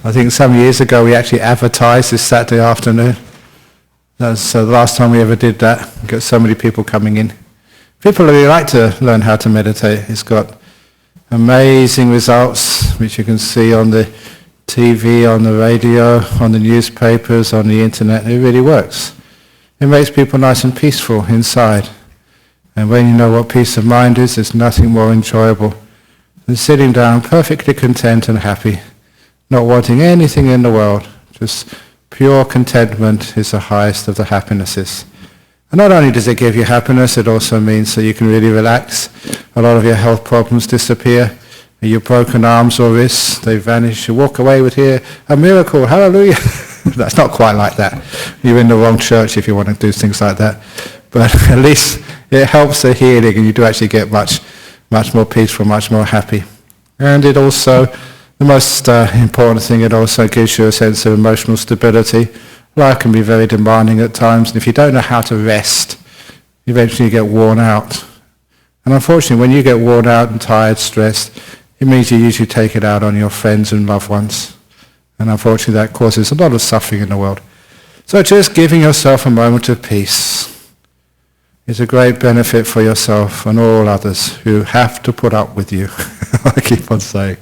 I think some years ago we actually advertised this Saturday afternoon. That's the last time we ever did that. We got so many people coming in. People really like to learn how to meditate. It's got amazing results, which you can see on the TV, on the radio, on the newspapers, on the internet. It really works. It makes people nice and peaceful inside. And when you know what peace of mind is, there's nothing more enjoyable than sitting down perfectly content and happy, not wanting anything in the world. Just pure contentment is the highest of the happinesses. And not only does it give you happiness, it also means that you can really relax. A lot of your health problems disappear. Your broken arms or wrists, they vanish. You walk away with here, a miracle, hallelujah. That's not quite like that. You're in the wrong church if you want to do things like that. But at least it helps the healing, and you do actually get much more peaceful, much more happy. And it also, the most important thing, it also gives you a sense of emotional stability. Life can be very demanding at times, and if you don't know how to rest, eventually you get worn out. And unfortunately, when you get worn out and tired, stressed, it means you usually take it out on your friends and loved ones. And unfortunately, that causes a lot of suffering in the world. So just giving yourself a moment of peace is a great benefit for yourself and all others who have to put up with you. I keep on saying.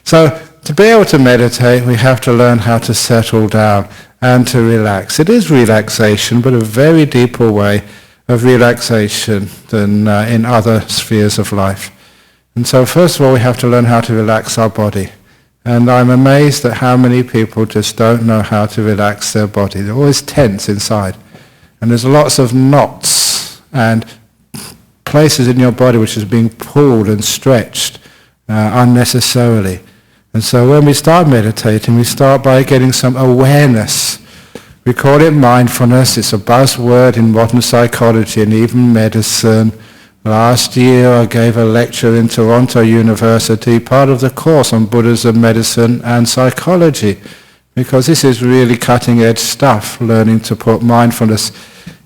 So to be able to meditate, we have to learn how to settle down and to relax. It is relaxation, but a very deeper way of relaxation than in other spheres of life. And so first of all, we have to learn how to relax our body. And I'm amazed at how many people just don't know how to relax their body. They're always tense inside. And there's lots of knots and places in your body which is being pulled and stretched unnecessarily. And so when we start meditating, we start by getting some awareness. We call it mindfulness. It's a buzzword in modern psychology and even medicine. Last year I gave a lecture in Toronto University, part of the course on Buddhism, medicine and psychology, because this is really cutting edge stuff, learning to put mindfulness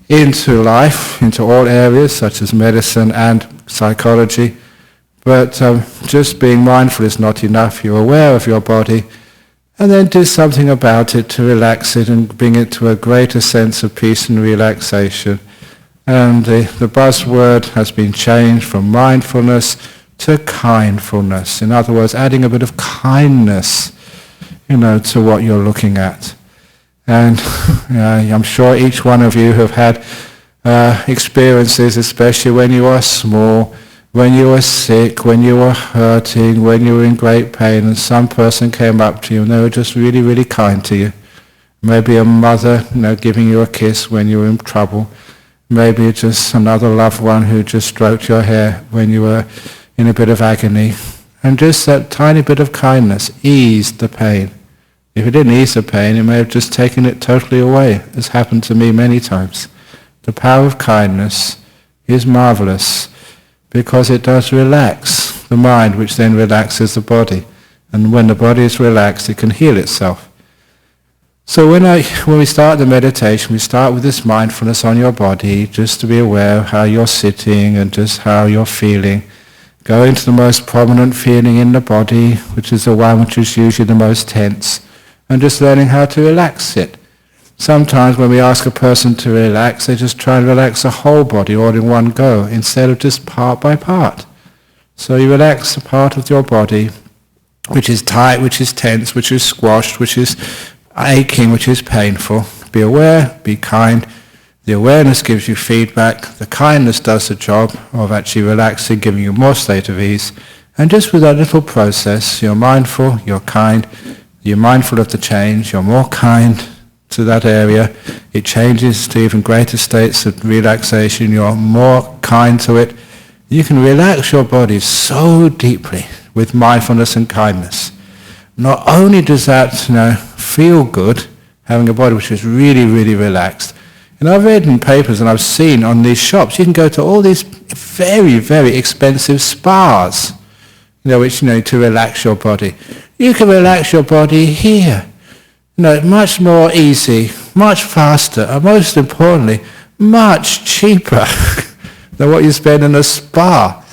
into life, into all areas such as medicine and psychology. But just being mindful is not enough. You're aware of your body, and then do something about it to relax it and bring it to a greater sense of peace and relaxation. And the buzzword has been changed from mindfulness to kindfulness. In other words, adding a bit of kindness, to what you're looking at. And I'm sure each one of you have had experiences, especially when you were small, when you were sick, when you were hurting, when you were in great pain, and some person came up to you and they were just really, really kind to you. Maybe a mother, giving you a kiss when you were in trouble. Maybe just another loved one who just stroked your hair when you were in a bit of agony. And just that tiny bit of kindness eased the pain. If it didn't ease the pain, it may have just taken it totally away. It's happened to me many times. The power of kindness is marvelous because it does relax the mind, which then relaxes the body. And when the body is relaxed, it can heal itself. So when we start the meditation, we start with this mindfulness on your body, just to be aware of how you're sitting and just how you're feeling. Go into the most prominent feeling in the body, which is the one which is usually the most tense, and just learning how to relax it. Sometimes when we ask a person to relax, they just try and relax the whole body all in one go, instead of just part by part. So you relax the part of your body, which is tight, which is tense, which is squashed, which is aching, which is painful. Be aware, be kind. The awareness gives you feedback. The kindness does the job of actually relaxing, giving you more state of ease. And just with that little process, you're mindful, you're kind, you're mindful of the change, you're more kind to that area. It changes to even greater states of relaxation. You're more kind to it. You can relax your body so deeply with mindfulness and kindness. Not only does that, feel good, having a body which is really, really relaxed. And I've read in papers and I've seen on these shops, you can go to all these very, very expensive spas, which, to relax your body. You can relax your body here. Much more easy, much faster, and most importantly, much cheaper than what you spend in a spa,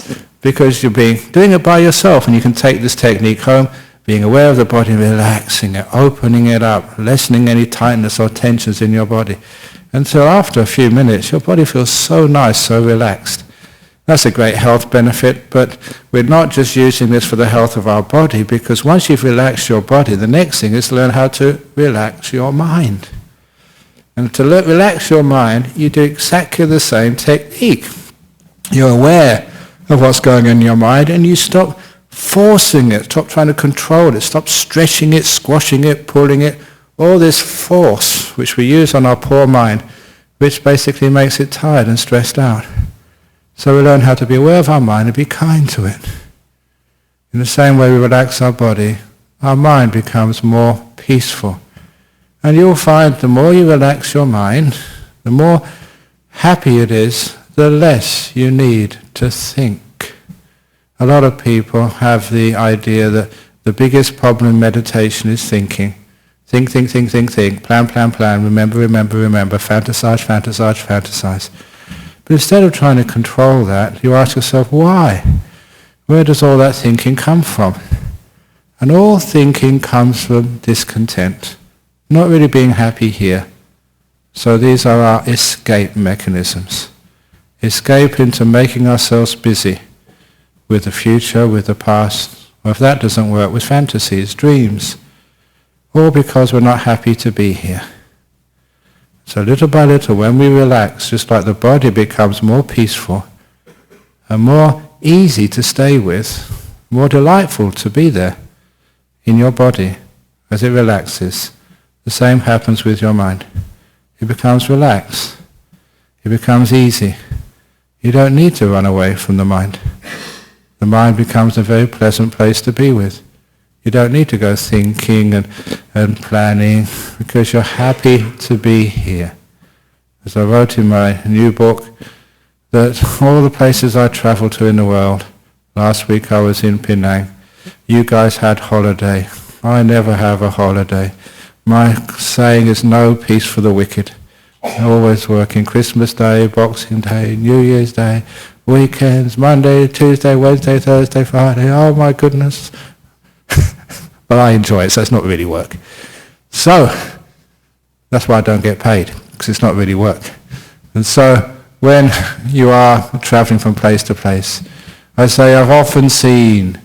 because you're doing it by yourself, and you can take this technique home, being aware of the body, relaxing it, opening it up, lessening any tightness or tensions in your body. Until after a few minutes, your body feels so nice, so relaxed. That's a great health benefit, but we're not just using this for the health of our body, because once you've relaxed your body, the next thing is to learn how to relax your mind. And to relax your mind, you do exactly the same technique. You're aware of what's going on in your mind, and you stop forcing it, stop trying to control it, stop stretching it, squashing it, pulling it, all this force which we use on our poor mind, which basically makes it tired and stressed out. So we learn how to be aware of our mind and be kind to it. In the same way we relax our body, our mind becomes more peaceful. And you'll find the more you relax your mind, the more happy it is, the less you need to think. A lot of people have the idea that the biggest problem in meditation is thinking. Think, plan, remember, fantasize. But instead of trying to control that, you ask yourself, why? Where does all that thinking come from? And all thinking comes from discontent, not really being happy here. So these are our escape mechanisms. Escape into making ourselves busy with the future, with the past, or if that doesn't work, with fantasies, dreams, all because we're not happy to be here. So little by little, when we relax, just like the body becomes more peaceful and more easy to stay with, more delightful to be there in your body as it relaxes, the same happens with your mind. It becomes relaxed. It becomes easy. You don't need to run away from the mind. The mind becomes a very pleasant place to be with. You don't need to go thinking and planning, because you're happy to be here. As I wrote in my new book, that all the places I travel to in the world, last week I was in Penang, you guys had holiday. I never have a holiday. My saying is no peace for the wicked. Always working. Christmas Day, Boxing Day, New Year's Day, weekends, Monday, Tuesday, Wednesday, Thursday, Friday. Oh my goodness. But I enjoy it, so it's not really work. So, that's why I don't get paid, because it's not really work. And so, when you are traveling from place to place, I say I've often seen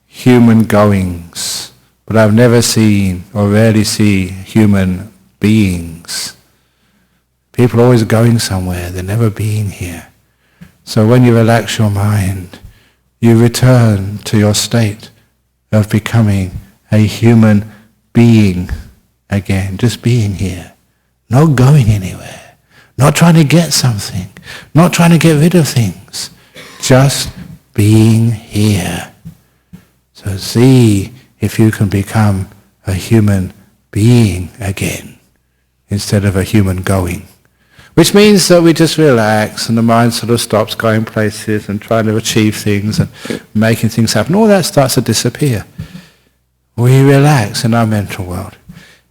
human goings, but I've never seen or rarely see human beings. People are always going somewhere, they're never being here. So when you relax your mind, you return to your state of becoming a human being again, just being here, not going anywhere, not trying to get something, not trying to get rid of things, just being here. So see if you can become a human being again instead of a human going. Which means that we just relax and the mind sort of stops going places and trying to achieve things and making things happen. All that starts to disappear. We relax in our mental world.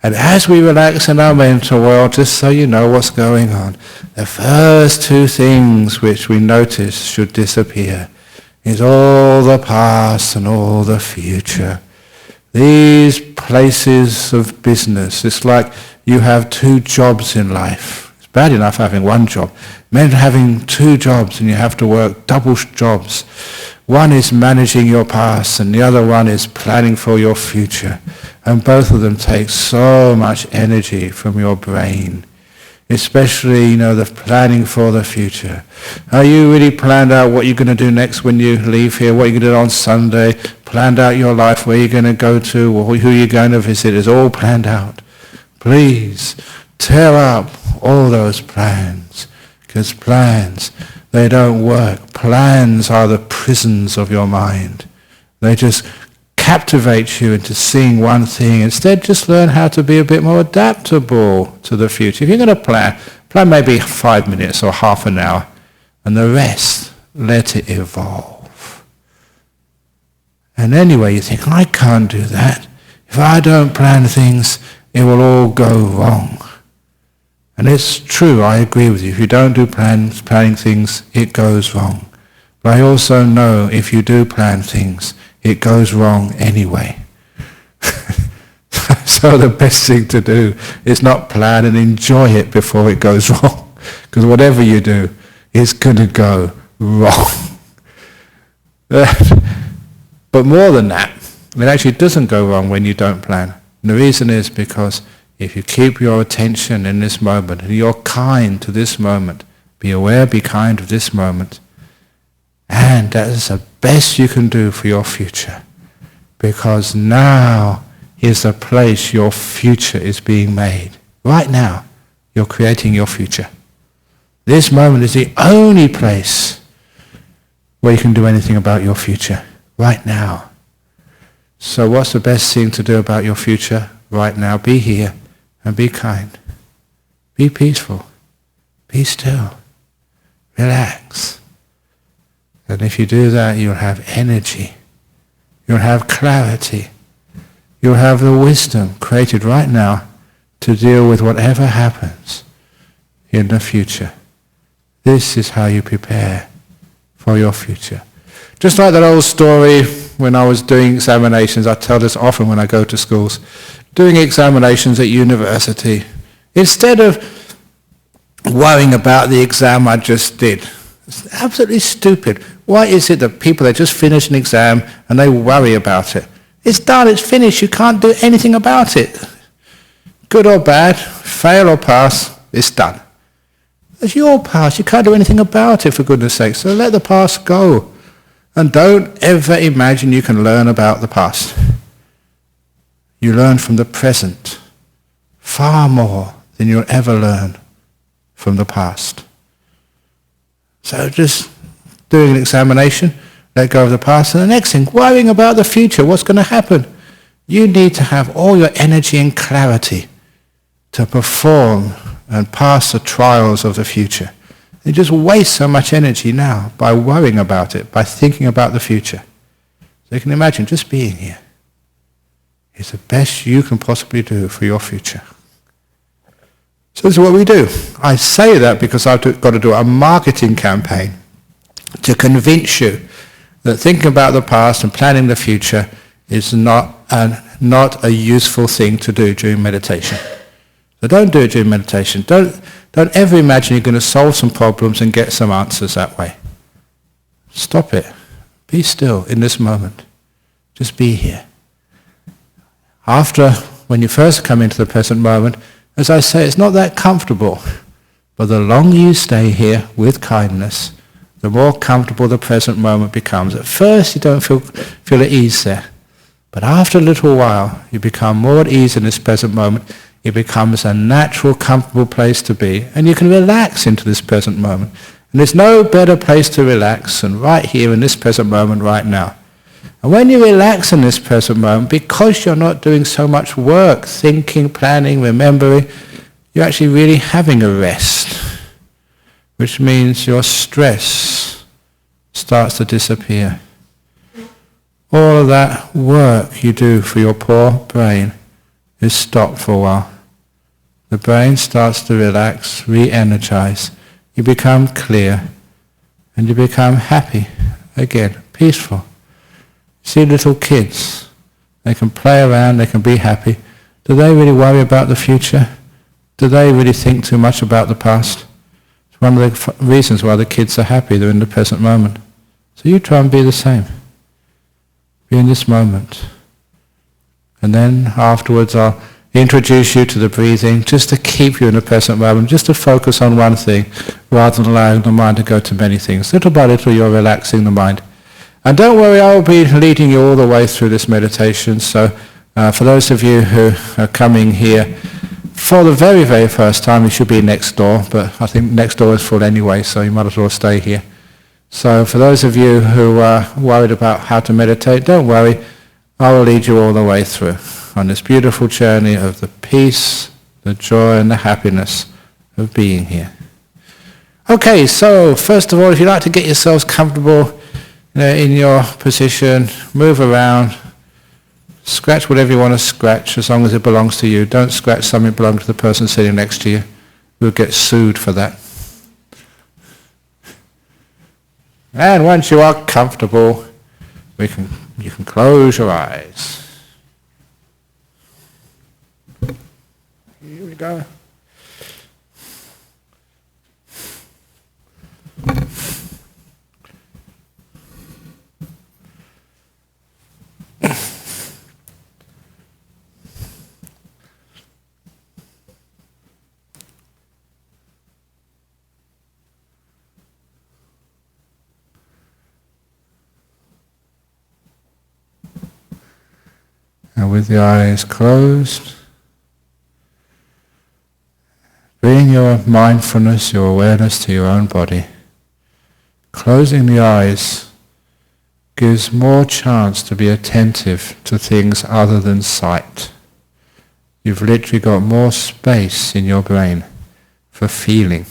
And as we relax in our mental world, just so you know what's going on, the first two things which we notice should disappear is all the past and all the future. These places of business, it's like you have two jobs in life. It's bad enough having one job. Imagine having two jobs and you have to work double jobs. One is managing your past and the other one is planning for your future. And both of them take so much energy from your brain. Especially, the planning for the future. Are you really planned out what you're going to do next when you leave here? What you're going to do on Sunday? Planned out your life, where you're going to go to, or who you're going to visit? It's all planned out. Please, tear up all those plans. Because plans, they don't work. Plans are the prisons of your mind. They just captivate you into seeing one thing. Instead, just learn how to be a bit more adaptable to the future. If you're going to plan maybe 5 minutes or half an hour, and the rest, let it evolve. And anyway, you think, I can't do that. If I don't plan things, it will all go wrong. And it's true, I agree with you. If you don't do planning things, it goes wrong. But I also know if you do plan things, it goes wrong anyway. So the best thing to do is not plan and enjoy it before it goes wrong. Because whatever you do, it's going to go wrong. But more than that, it actually doesn't go wrong when you don't plan. And the reason is because if you keep your attention in this moment, and you're kind to this moment, be aware, be kind of this moment, and that is the best you can do for your future. Because now is the place your future is being made. Right now, you're creating your future. This moment is the only place where you can do anything about your future. Right now. So what's the best thing to do about your future? Right now, be here and be kind. Be peaceful. Be still. Relax. And if you do that, you'll have energy. You'll have clarity. You'll have the wisdom created right now to deal with whatever happens in the future. This is how you prepare for your future. Just like that old story when I was doing examinations, I tell this often when I go to schools, doing examinations at university, instead of worrying about the exam I just did, it's absolutely stupid. Why is it that people, they just finish an exam and they worry about it? It's done, it's finished, you can't do anything about it. Good or bad, fail or pass, it's done. It's your past, you can't do anything about it, for goodness sake, so let the past go. And don't ever imagine you can learn about the past. You learn from the present far more than you'll ever learn from the past. So just doing an examination, let go of the past, and the next thing, worrying about the future, what's going to happen. You need to have all your energy and clarity to perform and pass the trials of the future. You just waste so much energy now by worrying about it, by thinking about the future. So you can imagine just being here is the best you can possibly do for your future. So this is what we do. I say that because I've got to do a marketing campaign to convince you that thinking about the past and planning the future is not a useful thing to do during meditation. So don't do it during meditation. Don't ever imagine you're going to solve some problems and get some answers that way. Stop it. Be still in this moment. Just be here. When you first come into the present moment, as I say, it's not that comfortable. But the longer you stay here with kindness, the more comfortable the present moment becomes. At first you don't feel at ease there. But after a little while, you become more at ease in this present moment. It becomes a natural, comfortable place to be, and you can relax into this present moment. And there's no better place to relax than right here in this present moment right now. And when you relax in this present moment, because you're not doing so much work, thinking, planning, remembering, you're actually really having a rest, which means your stress starts to disappear. All of that work you do for your poor brain is stopped for a while. The brain starts to relax, re-energize. You become clear, and you become happy again, peaceful. See little kids, they can play around, they can be happy. Do they really worry about the future? Do they really think too much about the past? It's one of the reasons why the kids are happy, they're in the present moment. So you try and be the same. Be in this moment. And then afterwards I'll introduce you to the breathing, just to keep you in the present moment, just to focus on one thing, rather than allowing the mind to go to many things. Little by little you're relaxing the mind. And don't worry, I'll be leading you all the way through this meditation. So for those of you who are coming here for the very, very first time, you should be next door, but I think next door is full anyway, so you might as well stay here. So for those of you who are worried about how to meditate, don't worry, I will lead you all the way through on this beautiful journey of the peace, the joy and the happiness of being here. Okay, so first of all, if you'd like to get yourselves comfortable in your position, move around, scratch whatever you want to scratch as long as it belongs to you. Don't scratch something that belongs to the person sitting next to you. We'll get sued for that. And once you are comfortable, you can close your eyes. Here we go. And with the eyes closed, bring your mindfulness, your awareness to your own body. Closing the eyes gives more chance to be attentive to things other than sight. You've literally got more space in your brain for feeling.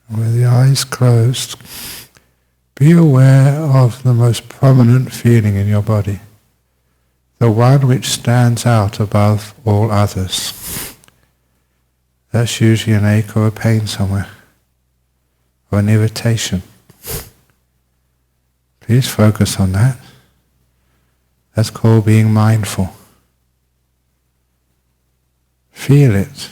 With the eyes closed, be aware of the most prominent feeling in your body, the one which stands out above all others. That's usually an ache or a pain somewhere, or an irritation. Please focus on that. That's called being mindful. Feel it.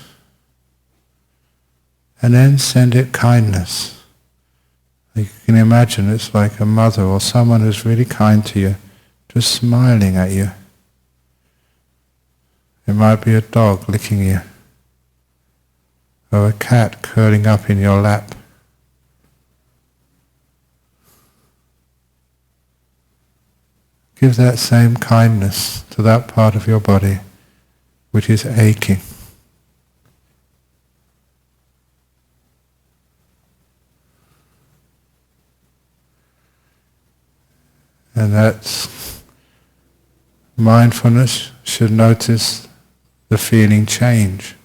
And then send it kindness. You can imagine it's like a mother or someone who's really kind to you, just smiling at you. It might be a dog licking you, or a cat curling up in your lap. Give that same kindness to that part of your body which is aching. And that's mindfulness should notice the feeling change.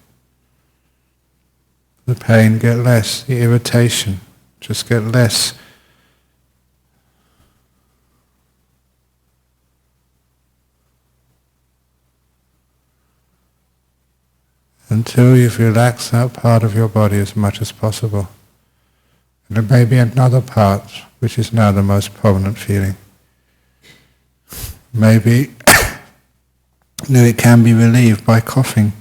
The pain get less, the irritation just get less. Until you've relaxed that part of your body as much as possible. And there may be another part which is now the most prominent feeling. Maybe it can be relieved by coughing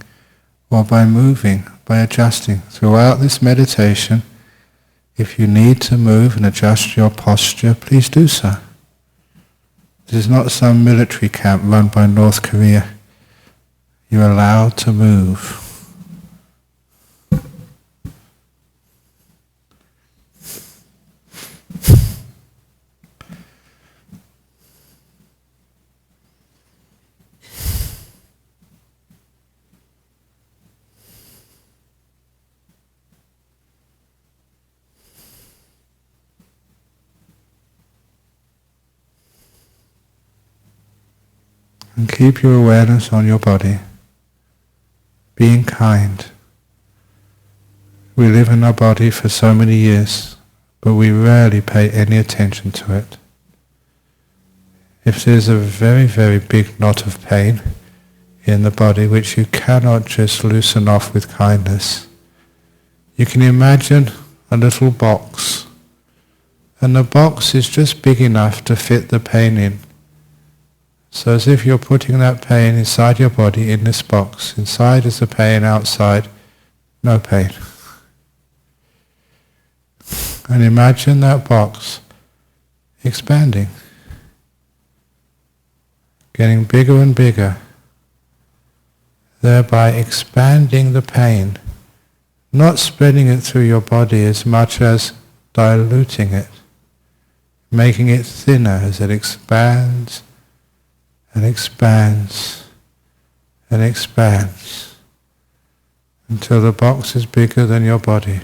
or by moving, by adjusting. Throughout this meditation, if you need to move and adjust your posture, please do so. This is not some military camp run by North Korea. You're allowed to move. And keep your awareness on your body, being kind. We live in our body for so many years, but we rarely pay any attention to it. If there's a very, very big knot of pain in the body which you cannot just loosen off with kindness, you can imagine a little box, and the box is just big enough to fit the pain in. So as if you're putting that pain inside your body in this box. Inside is the pain, outside no pain. And imagine that box expanding, getting bigger and bigger, thereby expanding the pain, not spreading it through your body as much as diluting it, making it thinner as it expands and expands and expands until the box is bigger than your body,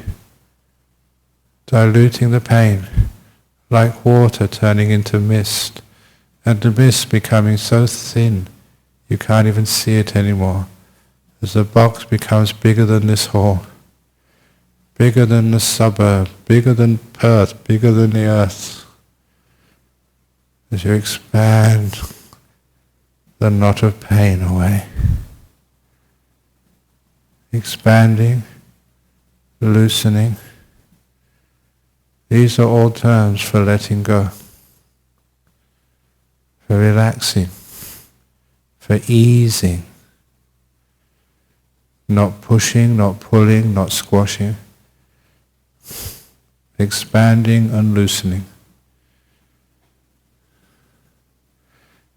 diluting the pain like water turning into mist, and the mist becoming so thin you can't even see it anymore as the box becomes bigger than this hall, bigger than the suburb, bigger than Perth, bigger than the earth. As you expand the knot of pain away. Expanding, loosening. These are all terms for letting go, for relaxing, for easing. Not pushing, not pulling, not squashing. Expanding and loosening.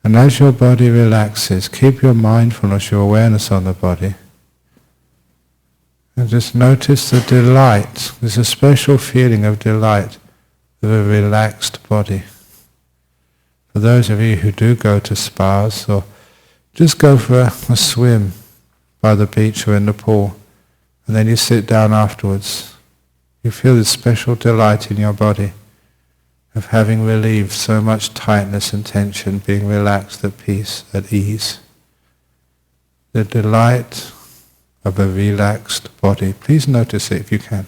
And as your body relaxes, keep your mindfulness, your awareness on the body. And just notice the delight. There's a special feeling of delight of a relaxed body. For those of you who do go to spas, or just go for a swim by the beach or in the pool, and then you sit down afterwards, you feel this special delight in your body of having relieved so much tightness and tension, being relaxed, at peace, at ease. The delight of a relaxed body. Please notice it if you can.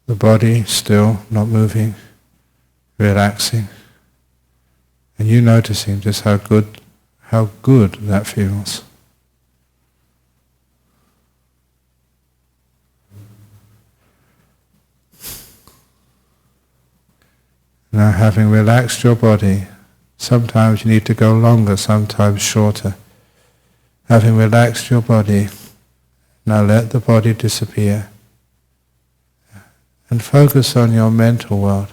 The body still, not moving, relaxing. And you noticing just how good that feels. Now, having relaxed your body, sometimes you need to go longer, sometimes shorter. Having relaxed your body, now let the body disappear and focus on your mental world,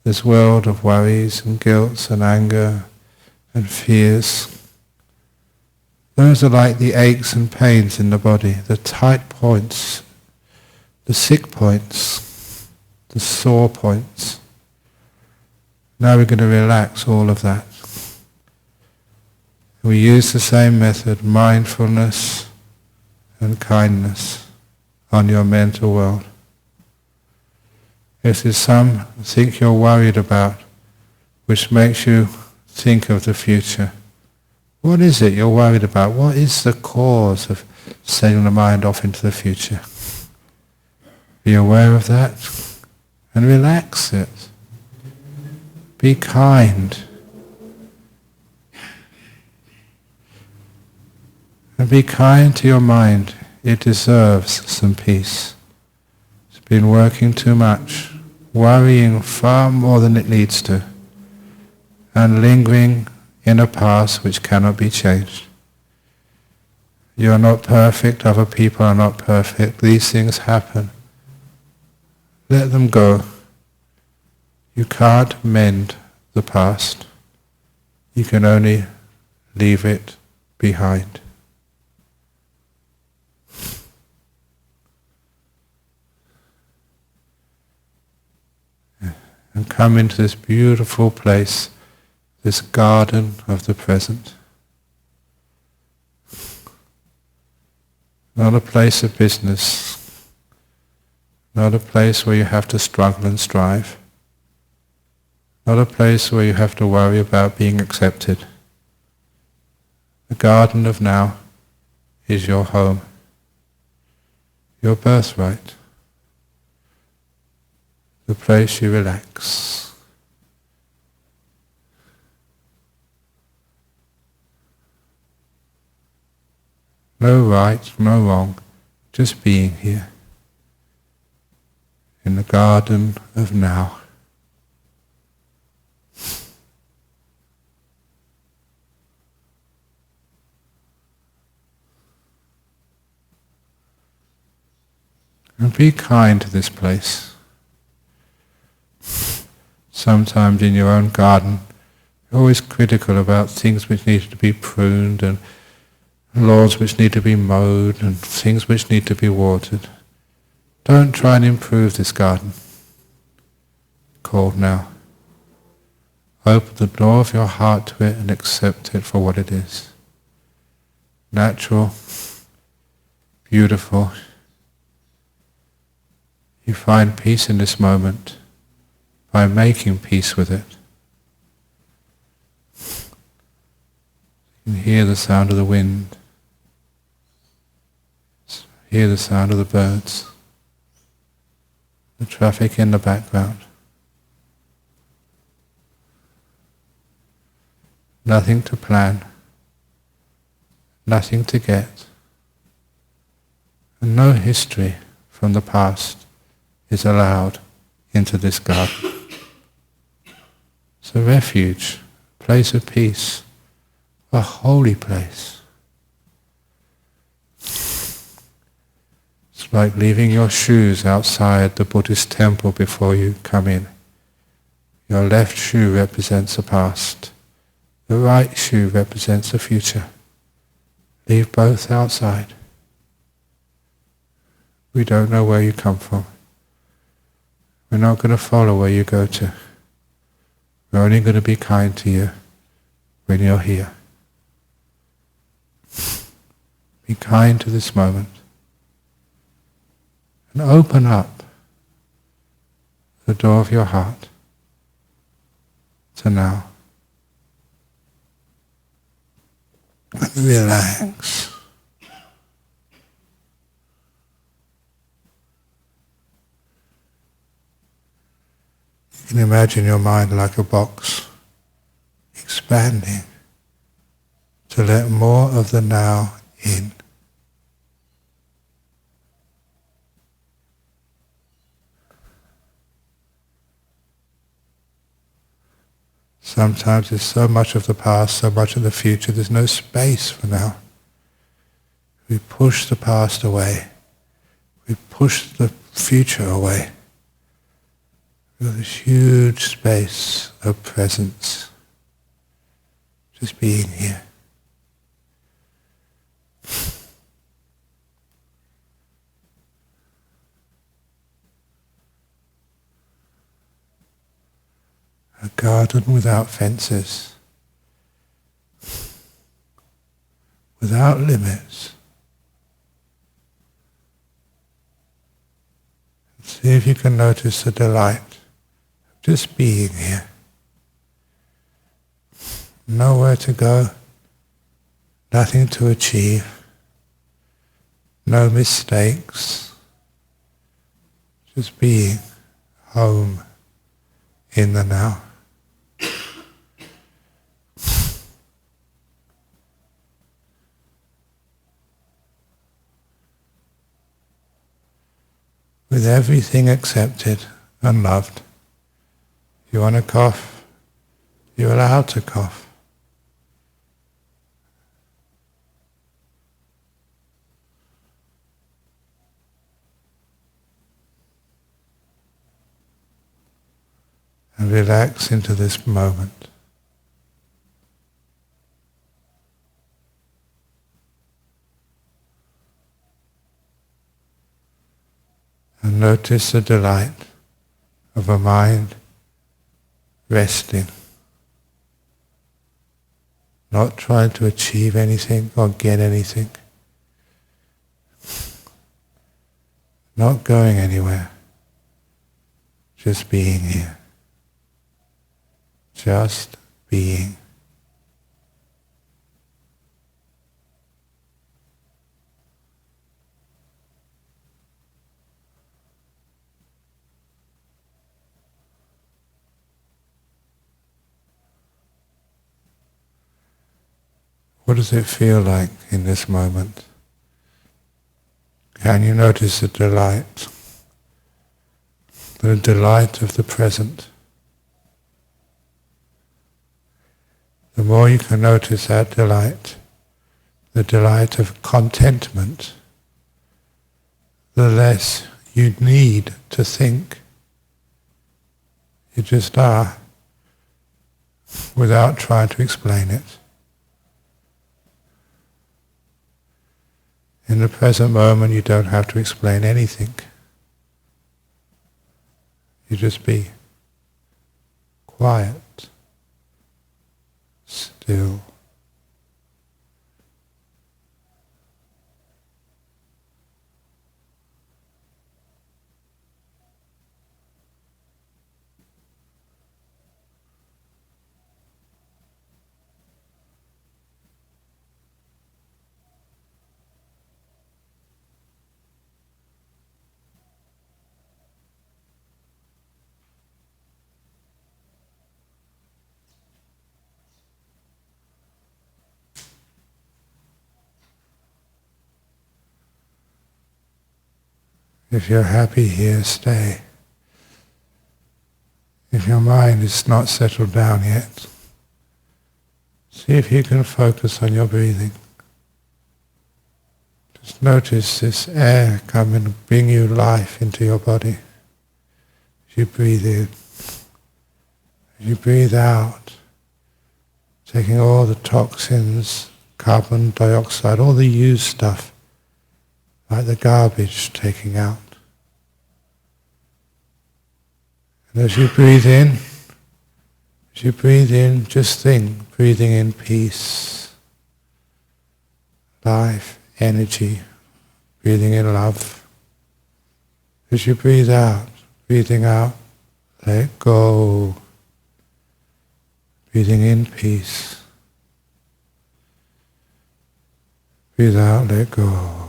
this world of worries and guilt and anger and fears. Those are like the aches and pains in the body, the tight points, the sick points, the sore points. Now we're going to relax all of that. We use the same method, mindfulness and kindness on your mental world. If there's something you're worried about which makes you think of the future, what is it you're worried about? What is the cause of sending the mind off into the future? Be aware of that and relax it. Be kind. And be kind to your mind. It deserves some peace. It's been working too much, worrying far more than it needs to, and lingering in a past which cannot be changed. You are not perfect, other people are not perfect. These things happen. Let them go. You can't mend the past. You can only leave it behind. And come into this beautiful place, this garden of the present. Not a place of business, Not a place where you have to struggle and strive. Not a place where you have to worry about being accepted. The garden of now is your home, your birthright, the place you relax. No right, no wrong, just being here in the garden of now. And be kind to this place. Sometimes in your own garden, you're always critical about things which need to be pruned and lawns which need to be mowed and things which need to be watered. Don't try and improve this garden. Called now. Open the door of your heart to it and accept it for what it is. Natural, beautiful. You find peace in this moment by making peace with it. You can hear the sound of the wind, hear the sound of the birds, the traffic in the background. Nothing to plan, nothing to get, and no history from the past is allowed into this garden. It's a refuge, a place of peace, a holy place. It's like leaving your shoes outside the Buddhist temple before you come in. Your left shoe represents the past. The right shoe represents the future. Leave both outside. We don't know where you come from. We're not going to follow where you go to. We're only going to be kind to you when you're here. Be kind to this moment. And open up the door of your heart to now. And relax. You can imagine your mind like a box, expanding to let more of the now in. Sometimes there's so much of the past, so much of the future, there's no space for now. We push the past away. We push the future away. With this huge space of presence, just being here. A garden without fences, without limits. See if you can notice the delight of just being here. Nowhere to go, nothing to achieve, no mistakes, just being home in the now. With everything accepted and loved. If you want to cough, you're allowed to cough. And relax into this moment. And notice the delight of a mind resting, not trying to achieve anything or get anything, not going anywhere, just being here. Just being. What does it feel like in this moment? Can you notice the delight of the present? The more you can notice that delight, the delight of contentment, the less you need to think. You just are, without trying to explain it. In the present moment, you don't have to explain anything. You just be quiet, still. If you're happy here, stay. If your mind is not settled down yet, see if you can focus on your breathing. Just notice this air come and bring you life into your body. As you breathe in, as you breathe out, taking all the toxins, carbon dioxide, all the used stuff, like the garbage, taking out. And as you breathe in, just think, breathing in peace, life, energy, breathing in love. As you breathing out, let go. Breathing in peace. Breathe out, let go.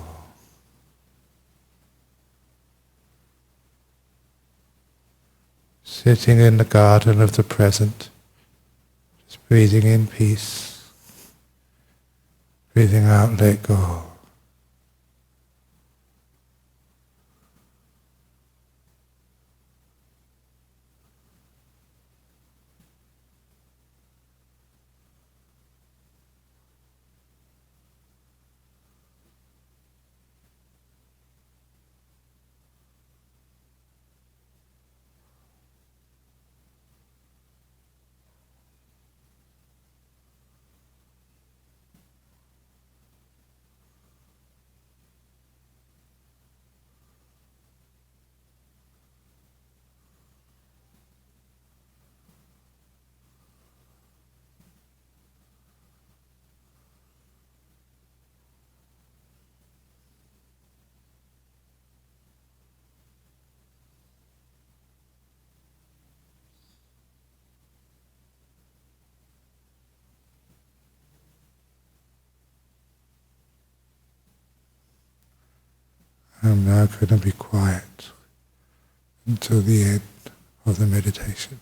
Sitting in the garden of the present, just breathing in peace. Breathing out, let go. I'm now going to be quiet until the end of the meditation.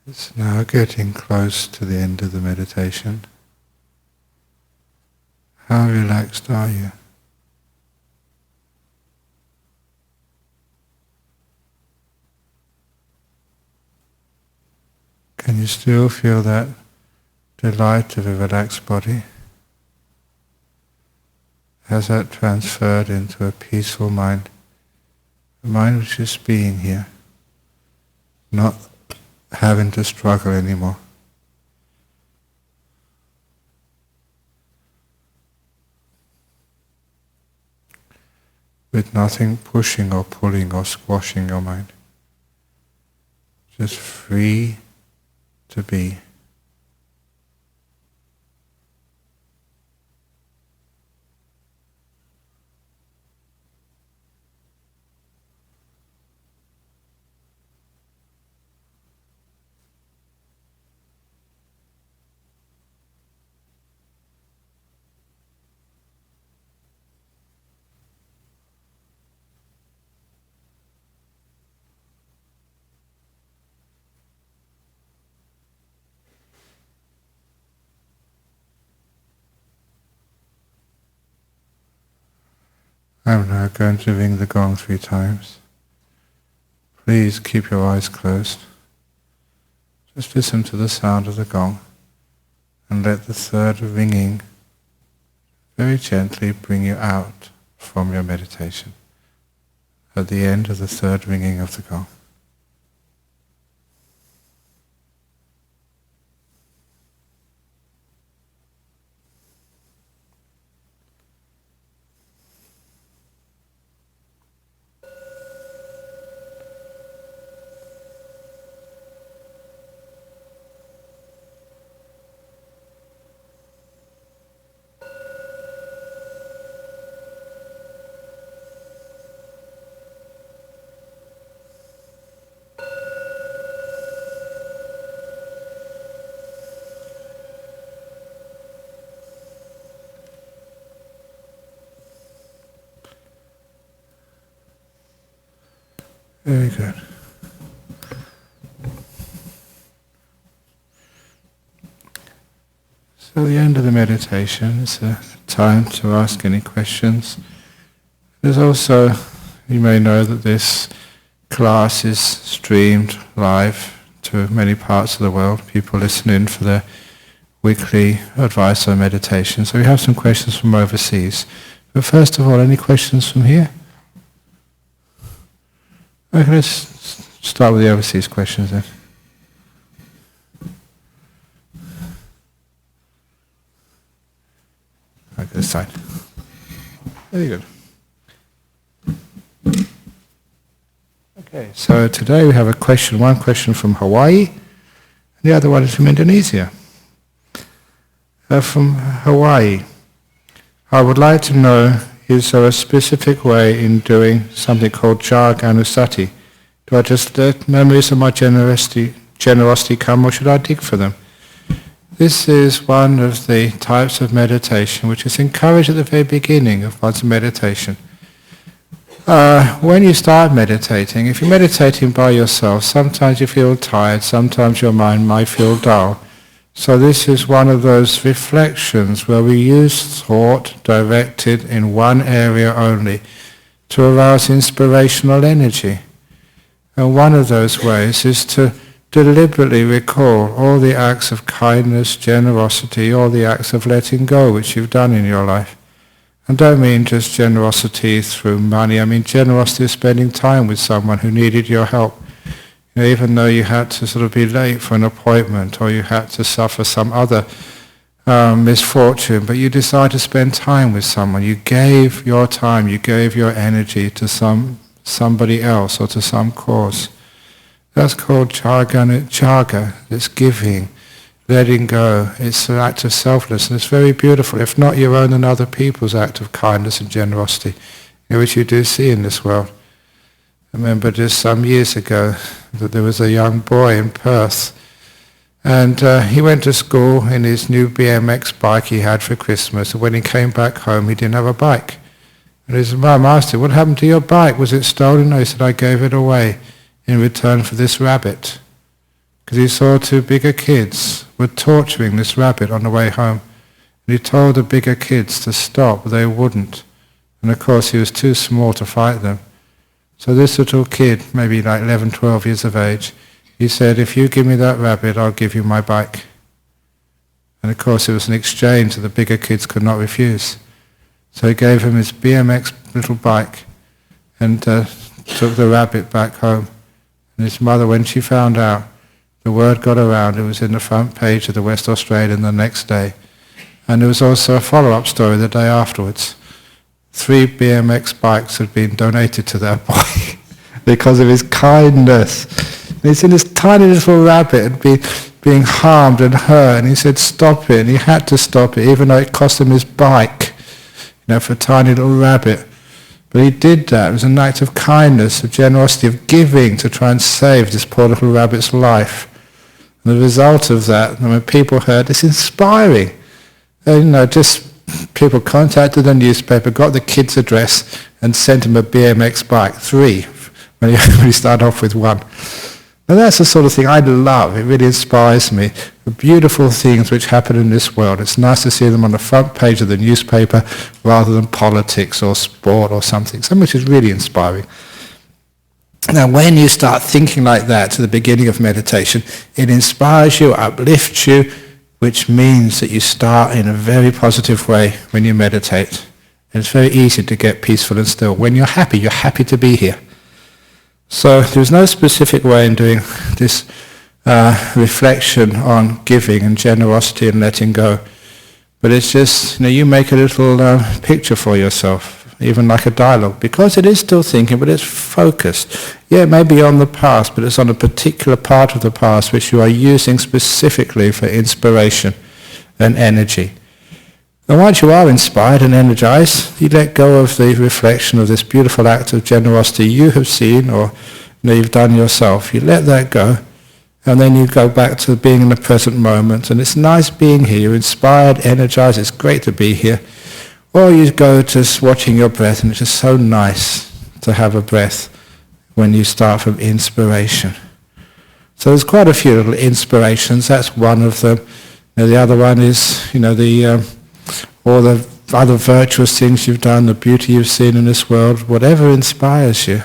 It's now getting close to the end of the meditation. How relaxed are you? Can you still feel that delight of a relaxed body? Has that transferred into a peaceful mind? A mind which is being here, not having to struggle anymore. With nothing pushing or pulling or squashing your mind. Just free to be. I'm now going to ring the gong 3 times. Please keep your eyes closed. Just listen to the sound of the gong and let the third ringing very gently bring you out from your meditation at the end of the third ringing of the gong. Very good. So the end of the meditation is a time to ask any questions. There's also, you may know that this class is streamed live to many parts of the world. People listen in for their weekly advice on meditation. So we have some questions from overseas. But first of all, any questions from here? Okay, let's start with the overseas questions then. Okay, this side. Very good. Okay, so today we have one question from Hawaii, and the other one is from Indonesia. From Hawaii, I would like to know, is there a specific way in doing something called Jag Anusati? Do I just let memories of my generosity come, or should I dig for them? This is one of the types of meditation which is encouraged at the very beginning of one's meditation. When you start meditating, if you're meditating by yourself, sometimes you feel tired, sometimes your mind might feel dull. So this is one of those reflections where we use thought directed in one area only to arouse inspirational energy. And one of those ways is to deliberately recall all the acts of kindness, generosity, all the acts of letting go which you've done in your life. And don't mean just generosity through money, I mean generosity of spending time with someone who needed your help. You know, even though you had to sort of be late for an appointment or you had to suffer some other misfortune, but you decided to spend time with someone. You gave your time, you gave your energy to somebody else or to some cause. That's called chaga. It's giving, letting go. It's an act of selflessness. It's very beautiful, if not your own and other people's act of kindness and generosity, which you do see in this world. I remember just some years ago that there was a young boy in Perth, and he went to school in his new BMX bike he had for Christmas, and when he came back home he didn't have a bike. And his mum asked him, "What happened to your bike? Was it stolen?" No, he said, "I gave it away in return for this rabbit." because he saw two bigger kids were torturing this rabbit on the way home. And he told the bigger kids to stop, but they wouldn't. And of course he was too small to fight them. So this little kid, maybe like 11, 12 years of age, he said, if you give me that rabbit, I'll give you my bike. And of course it was an exchange that the bigger kids could not refuse. So he gave him his BMX little bike and took the rabbit back home. And his mother, when she found out, the word got around, it was in the front page of the West Australian the next day. And there was also a follow-up story the day afterwards. 3 BMX bikes had been donated to that boy because of his kindness. And he's seen this tiny little rabbit had been being harmed and hurt, and he said stop it, and he had to stop it, even though it cost him his bike, for a tiny little rabbit. But he did that. It was an act of kindness, of generosity, of giving to try and save this poor little rabbit's life. And the result of that, when people heard, it's inspiring. Just people contacted the newspaper, got the kid's address, and sent him a BMX bike, 3, when he started off with 1. And that's the sort of thing I love. It really inspires me. The beautiful things which happen in this world. It's nice to see them on the front page of the newspaper rather than politics or sport or something which is really inspiring. Now, when you start thinking like that to the beginning of meditation, it inspires you, uplifts you, which means that you start in a very positive way when you meditate. And it's very easy to get peaceful and still. When you're happy to be here. So there's no specific way in doing this reflection on giving and generosity and letting go. But it's just, you make a little picture for yourself, even like a dialogue, because it is still thinking, but it's focused. Yeah, it may be on the past, but it's on a particular part of the past which you are using specifically for inspiration and energy. And once you are inspired and energized, you let go of the reflection of this beautiful act of generosity you have seen or you've done yourself. You let that go, and then you go back to being in the present moment. And it's nice being here. You're inspired, energized. It's great to be here. Or you go to watching your breath, and it's just so nice to have a breath when you start from inspiration. So there's quite a few little inspirations. That's one of them. The other one is, all the other virtuous things you've done, the beauty you've seen in this world, whatever inspires you,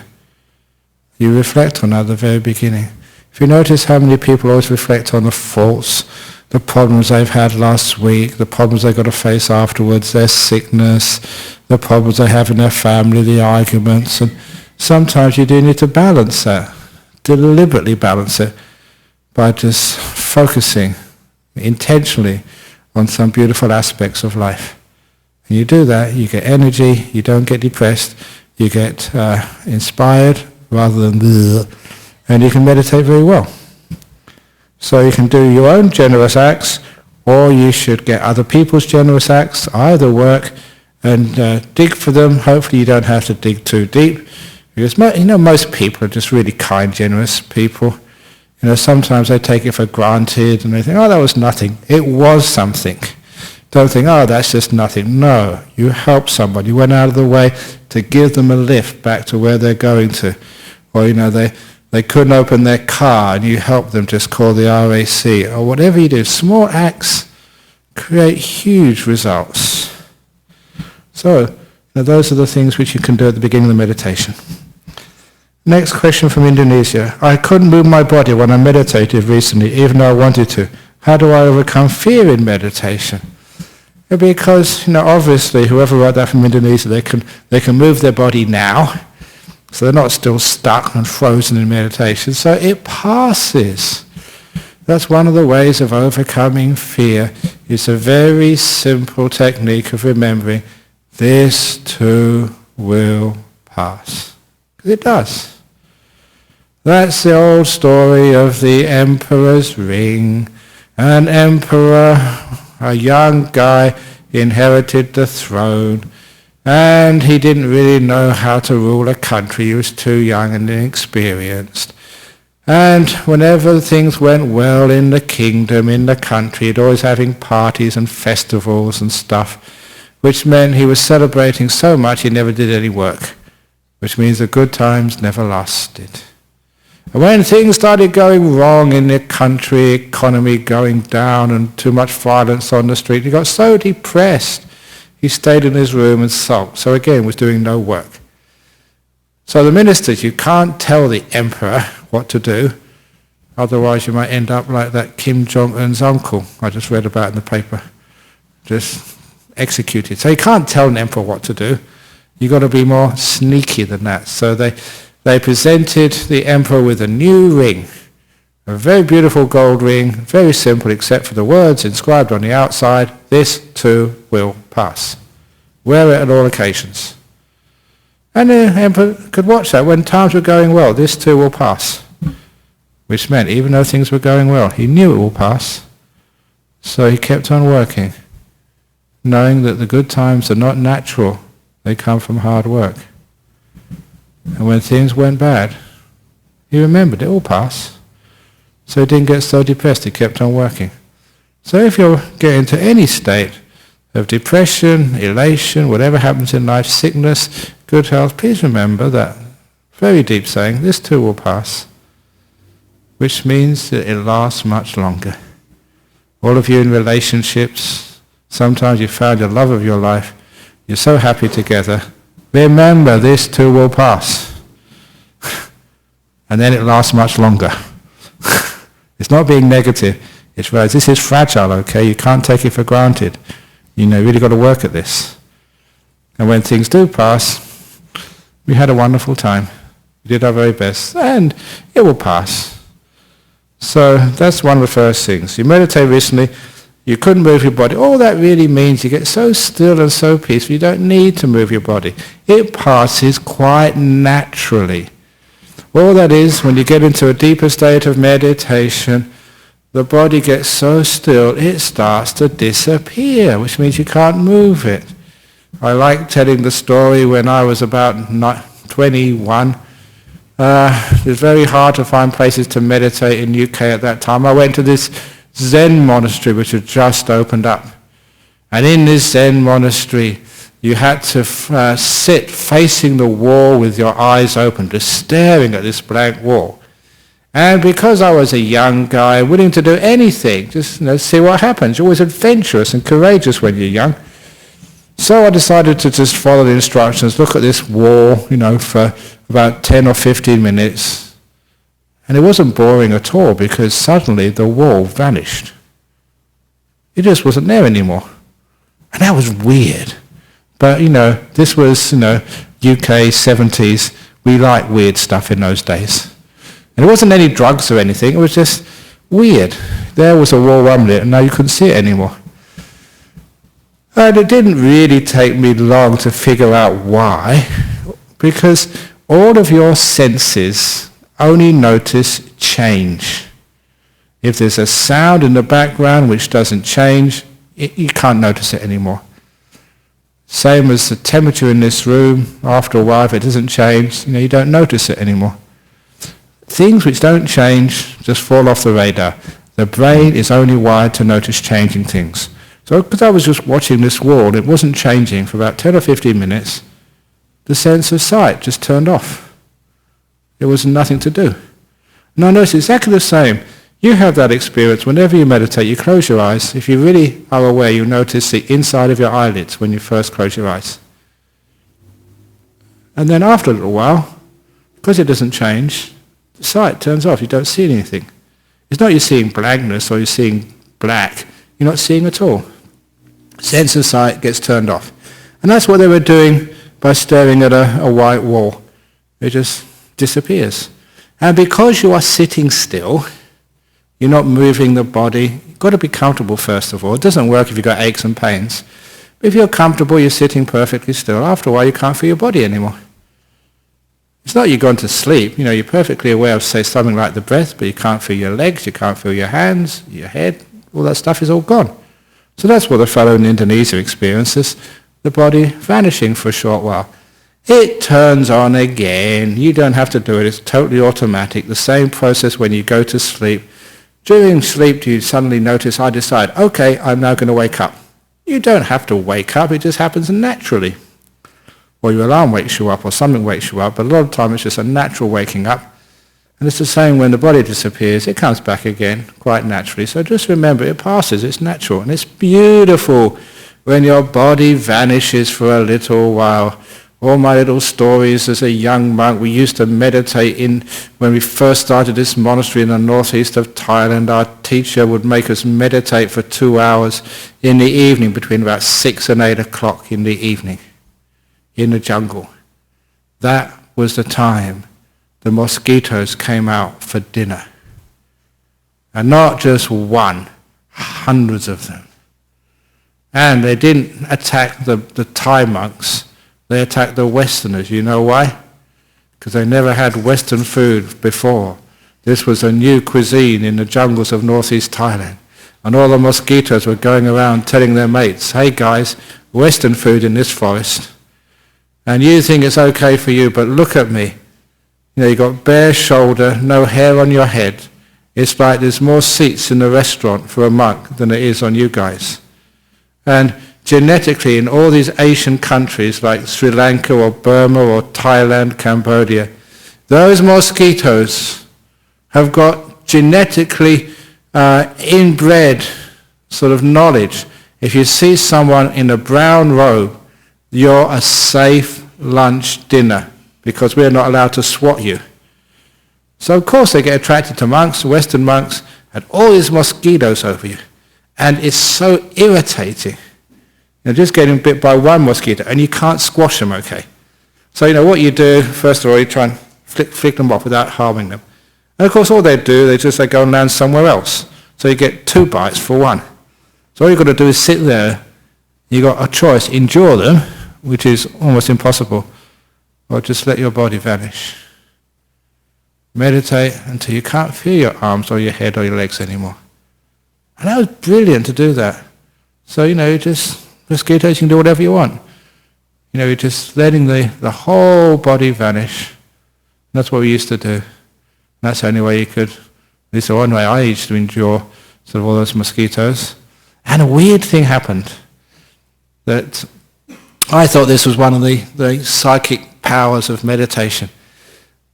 you reflect on at the very beginning. If you notice how many people always reflect on the faults, the problems they've had last week, the problems they've got to face afterwards, their sickness, the problems they have in their family, the arguments, and sometimes you do need to balance that, deliberately balance it, by just focusing intentionally on some beautiful aspects of life. And you do that, you get energy, you don't get depressed, you get inspired rather than bleh, and you can meditate very well. So you can do your own generous acts, or you should get other people's generous acts, either work and dig for them. Hopefully you don't have to dig too deep, because most people are just really kind, generous people. Sometimes they take it for granted and they think, oh, that was nothing. It was something. Don't think, oh, that's just nothing. No, you helped someone. You went out of the way to give them a lift back to where they're going to. Or, they couldn't open their car and you helped them just call the RAC. Or whatever you do, small acts create huge results. So, those are the things which you can do at the beginning of the meditation. Next question from Indonesia. I couldn't move my body when I meditated recently, even though I wanted to. How do I overcome fear in meditation? Because, obviously, whoever wrote that from Indonesia, they can move their body now, so they're not still stuck and frozen in meditation. So it passes. That's one of the ways of overcoming fear. It's a very simple technique of remembering this too will pass. It does. That's the old story of the emperor's ring. An emperor, a young guy, inherited the throne, and he didn't really know how to rule a country. He was too young and inexperienced. And whenever things went well in the kingdom, in the country, he'd always having parties and festivals and stuff, which meant he was celebrating so much he never did any work, which means the good times never lasted. And when things started going wrong in the country, economy going down and too much violence on the street, he got so depressed, he stayed in his room and sulked. So again, was doing no work. So the ministers, you can't tell the emperor what to do, otherwise you might end up like that Kim Jong-un's uncle I just read about in the paper, just executed. So you can't tell an emperor what to do. You've got to be more sneaky than that. So they presented the emperor with a new ring, a very beautiful gold ring, very simple except for the words inscribed on the outside, "This too will pass. Wear it at all occasions." And the emperor could watch that when times were going well. This too will pass. Which meant even though things were going well, he knew it will pass. So he kept on working, knowing that the good times are not natural. They come from hard work. And when things went bad, he remembered it will pass. So he didn't get so depressed, he kept on working. So if you're getting to any state of depression, elation, whatever happens in life, sickness, good health, please remember that very deep saying, this too will pass, which means that it lasts much longer. All of you in relationships, sometimes you found the love of your life, you're so happy together, remember this too will pass. And then it lasts much longer. It's not being negative, it's right. This is fragile, okay? You can't take it for granted. You really got to work at this. And when things do pass, we had a wonderful time. We did our very best, and it will pass. So that's one of the first things. You meditate recently, you couldn't move your body. All that really means you get so still and so peaceful, you don't need to move your body. It passes quite naturally. All that is, when you get into a deeper state of meditation, the body gets so still, it starts to disappear, which means you can't move it. I like telling the story when I was about 21. It was very hard to find places to meditate in UK at that time. I went to this Zen monastery which had just opened up. And in this Zen monastery, you had to sit facing the wall with your eyes open, just staring at this blank wall. And because I was a young guy, willing to do anything, just see what happens. You're always adventurous and courageous when you're young. So I decided to just follow the instructions, look at this wall, for about 10 or 15 minutes. And it wasn't boring at all because suddenly the wall vanished. It just wasn't there anymore. And that was weird. But, this was, UK 70s. We liked weird stuff in those days. And it wasn't any drugs or anything. It was just weird. There was a wall one minute and now you couldn't see it anymore. And it didn't really take me long to figure out why, because all of your senses only notice change. If there's a sound in the background which doesn't change, you can't notice it anymore. Same as the temperature in this room, after a while, if it doesn't change, you don't notice it anymore. Things which don't change just fall off the radar. The brain is only wired to notice changing things. So because I was just watching this wall, it wasn't changing for about 10 or 15 minutes, the sense of sight just turned off. There was nothing to do. And I noticed exactly the same. You have that experience whenever you meditate, you close your eyes. If you really are aware, you notice the inside of your eyelids when you first close your eyes. And then after a little while, because it doesn't change, the sight turns off, you don't see anything. It's not you're seeing blankness or you're seeing black, you're not seeing at all. Sense of sight gets turned off. And that's what they were doing by staring at a white wall. It just disappears. And because you are sitting still, you're not moving the body, you've got to be comfortable first of all. It doesn't work if you've got aches and pains. But if you're comfortable, you're sitting perfectly still. After a while, you can't feel your body anymore. It's not you've gone to sleep. You're perfectly aware of, say, something like the breath, but you can't feel your legs, you can't feel your hands, your head. All that stuff is all gone. So that's what the fellow in Indonesia experiences, the body vanishing for a short while. It turns on again. You don't have to do it. It's totally automatic. The same process when you go to sleep. During sleep, do you suddenly notice, I decide, okay, I'm now going to wake up. You don't have to wake up. It just happens naturally. Or your alarm wakes you up or something wakes you up. But a lot of the time it's just a natural waking up. And it's the same when the body disappears, it comes back again quite naturally. So just remember, it passes, it's natural, and it's beautiful when your body vanishes for a little while. All my little stories as a young monk, we used to meditate when we first started this monastery in the northeast of Thailand. Our teacher would make us meditate for 2 hours in the evening, between about 6 and 8 o'clock in the evening, in the jungle. That was the time the mosquitoes came out for dinner. And not just one, hundreds of them. And they didn't attack the Thai monks. They attacked the Westerners. You know why? Because they never had Western food before. This was a new cuisine in the jungles of northeast Thailand. And all the mosquitoes were going around telling their mates, hey guys, Western food in this forest. And you think it's okay for you, but look at me. You know, you've got bare shoulder, no hair on your head. It's like there's more seats in the restaurant for a monk than there is on you guys. And genetically, in all these Asian countries like Sri Lanka or Burma or Thailand, Cambodia, those mosquitoes have got genetically inbred sort of knowledge. If you see someone in a brown robe, you're a safe lunch dinner because we're not allowed to swat you. So of course they get attracted to monks, Western monks, and all these mosquitoes over you. And it's so irritating. You're just getting bit by one mosquito and you can't squash them, okay? So what you do, first of all, you try and flick them off without harming them. And of course all they do, they go and land somewhere else. So you get 2 bites for 1. So all you've got to do is sit there. You've got a choice, endure them, which is almost impossible, or just let your body vanish. Meditate until you can't feel your arms or your head or your legs anymore. And that was brilliant to do that. So, mosquitoes, you can do whatever you want. You're just letting the whole body vanish. That's what we used to do. That's the only way you could, at least the one way I used to endure sort of all those mosquitoes. And a weird thing happened. That I thought this was one of the psychic powers of meditation.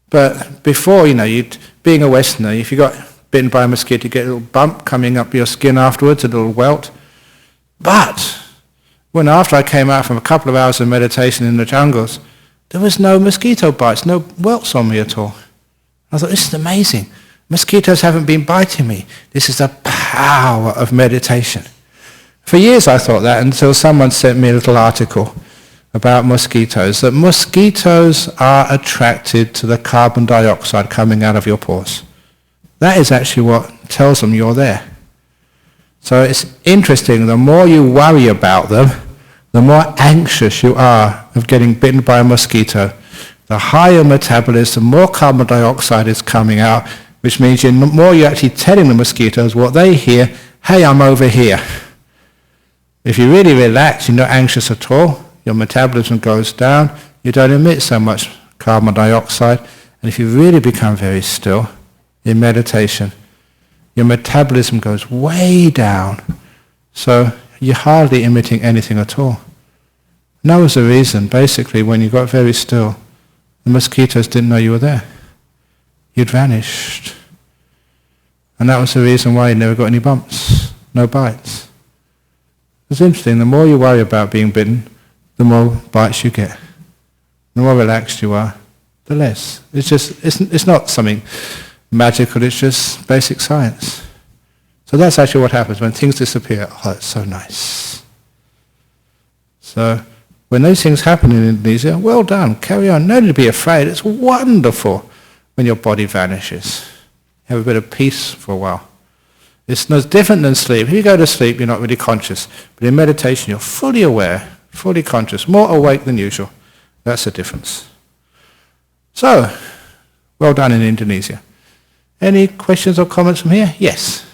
But before, being a Westerner, if you got bitten by a mosquito, you get a little bump coming up your skin afterwards, a little welt. But after I came out from a couple of hours of meditation in the jungles, there was no mosquito bites, no welts on me at all. I thought, this is amazing. Mosquitoes haven't been biting me. This is the power of meditation. For years I thought that until someone sent me a little article about mosquitoes, that mosquitoes are attracted to the carbon dioxide coming out of your pores. That is actually what tells them you're there. So it's interesting, the more you worry about them, the more anxious you are of getting bitten by a mosquito. The higher metabolism, the more carbon dioxide is coming out, which means the more you're actually telling the mosquitoes what they hear, hey, I'm over here. If you really relax, you're not anxious at all, your metabolism goes down, you don't emit so much carbon dioxide, and if you really become very still in meditation, your metabolism goes way down, so you're hardly emitting anything at all. And that was the reason, basically, when you got very still, the mosquitoes didn't know you were there. You'd vanished. And that was the reason why you never got any bumps, no bites. It's interesting, the more you worry about being bitten, the more bites you get. The more relaxed you are, the less. It's not something magical, it's just basic science. So that's actually what happens when things disappear. Oh, it's so nice. So when those things happen in Indonesia, well done, carry on. No need to be afraid. It's wonderful when your body vanishes. You have a bit of peace for a while. It's no different than sleep. If you go to sleep, you're not really conscious. But in meditation, you're fully aware, fully conscious, more awake than usual. That's the difference. So, well done in Indonesia. Any questions or comments from here? Yes.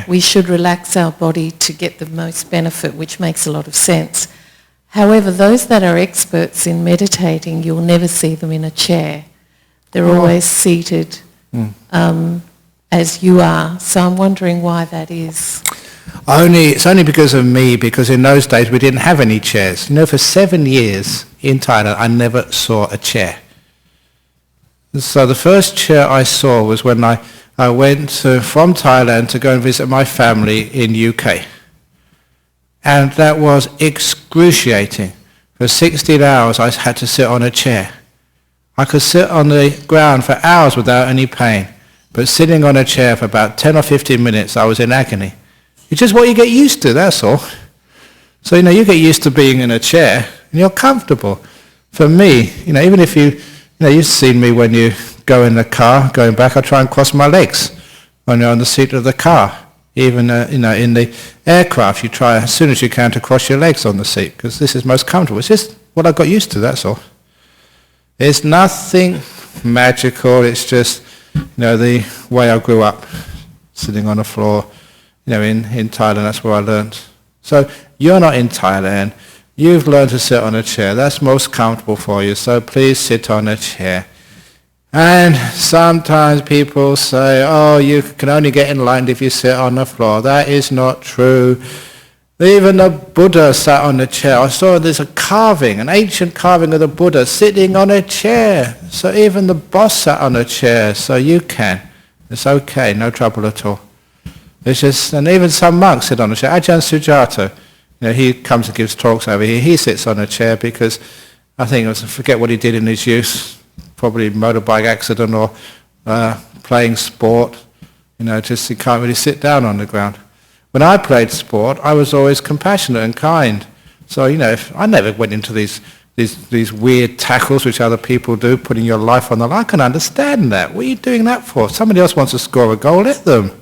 We should relax our body to get the most benefit, which makes a lot of sense. However, those that are experts in meditating, you'll never see them in a chair. They're always seated as you are. So I'm wondering why that is. It's only because of me, because in those days we didn't have any chairs. You know, for 7 years in Thailand, I never saw a chair. So the first chair I saw was when I went from Thailand to go and visit my family in UK. And that was excruciating. For 16 hours I had to sit on a chair. I could sit on the ground for hours without any pain. But sitting on a chair for about 10 or 15 minutes, I was in agony. It's just what you get used to, that's all. So, you get used to being in a chair, and you're comfortable. For me, even if you've seen me when you go in the car, going back, I try and cross my legs when you're on the seat of the car. Even, in the aircraft, you try as soon as you can to cross your legs on the seat, because this is most comfortable. It's just what I got used to, that's all. It's nothing magical, it's just, the way I grew up, sitting on the floor. In Thailand, that's where I learned. So you're not in Thailand. You've learned to sit on a chair. That's most comfortable for you. So please sit on a chair. And sometimes people say, oh, you can only get enlightened if you sit on the floor. That is not true. Even the Buddha sat on a chair. I saw there's a carving, an ancient carving of the Buddha sitting on a chair. So even the boss sat on a chair. So you can. It's okay. No trouble at all. It's just, and even some monks sit on a chair. Ajahn Sujato, he comes and gives talks over here. He sits on a chair because I forget what he did in his youth, probably motorbike accident or playing sport. Just he can't really sit down on the ground. When I played sport, I was always compassionate and kind. So I never went into these weird tackles which other people do, putting your life on the line. I can understand that. What are you doing that for? Somebody else wants to score a goal, let them.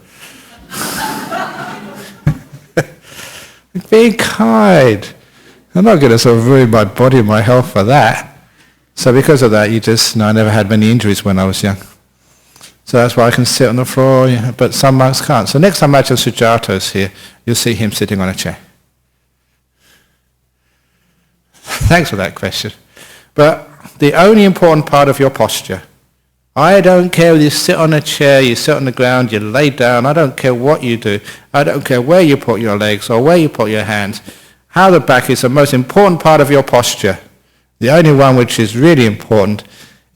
Be kind. I'm not going to sort of ruin my body and my health for that. So because of that, I never had many injuries when I was young. So that's why I can sit on the floor, but some monks can't. So next time Ajahn Sujato's here, you'll see him sitting on a chair. Thanks for that question. But the only important part of your posture, I don't care whether you sit on a chair, you sit on the ground, you lay down, I don't care what you do. I don't care where you put your legs or where you put your hands. How the back is the most important part of your posture. The only one which is really important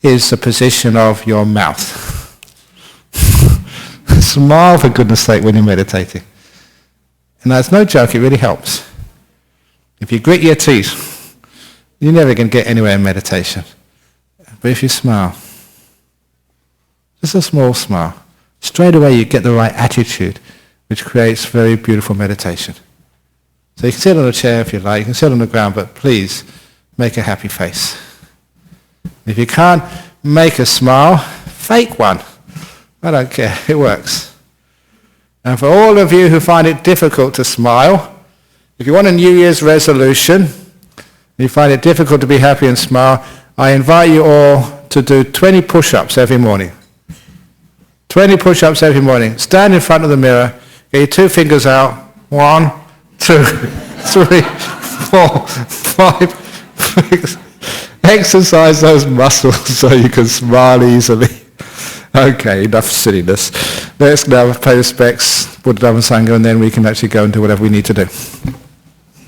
is the position of your mouth. Smile, for goodness sake, when you're meditating. And that's no joke, it really helps. If you grit your teeth, you're never going to get anywhere in meditation. But if you smile, just a small smile, straight away you get the right attitude, which creates very beautiful meditation. So you can sit on a chair if you like, you can sit on the ground, but please make a happy face. If you can't make a smile, fake one. I don't care, it works. And for all of you who find it difficult to smile, if you want a New Year's resolution, and you find it difficult to be happy and smile, I invite you all to do 20 push-ups every morning. 20 push-ups every morning. Stand in front of the mirror, get your 2 fingers out. 1, 2, 3, 4, 5, 6. Exercise those muscles so you can smile easily. Okay, enough silliness. Let's now pay respects, Buddha, Dhamma, Sangha, and then we can actually go and do whatever we need to do.